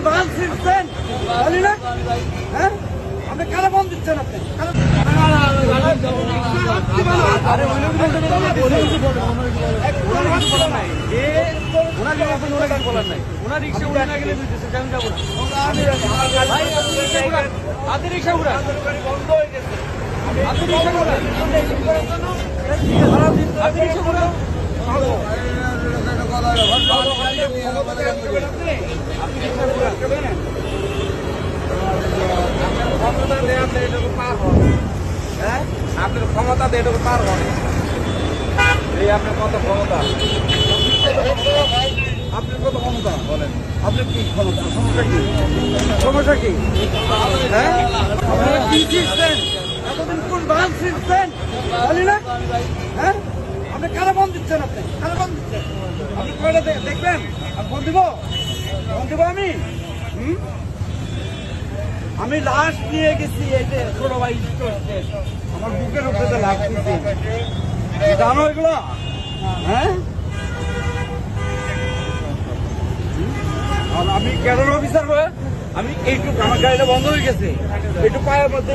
বাল ছিঁড়ছেন বলি না? হ্যাঁ, আপনি কারা বন্ধ দিচ্ছেন? আপনি আপনার ক্ষমতা দিয়ে এটুকু পার হবে। এই আপনার কত ক্ষমতা, আপনার কত ক্ষমতা বলেন? আপনার কি ক্ষমতা? সমস্যা কি? সমস্যা কি? হ্যাঁ, আপনারা কি ছিঁড়ছেন? এতদিন কোন বাল ছিঁড়ছেন বলি না? হ্যাঁ, আপনি কারা বন্ধ দিচ্ছেন? আপনি কারা বন্ধ দিচ্ছেন? আপনি কয়টা দেখবেন? আমি ফোন দিব? ফোন দিব আমি? আমি লাশ নিয়ে গেছি, এই যে ছোট ভাই করছে আমার বুকের উপরে লাশ দিচ্ছে, জানো এগুলো? হ্যাঁ, আর আমি ক্যাডার অফিসার হয়ে আমি এইটুকু আমার গাড়িটা বন্ধ হয়ে গেছে, এইটুকু পায়ের মধ্যে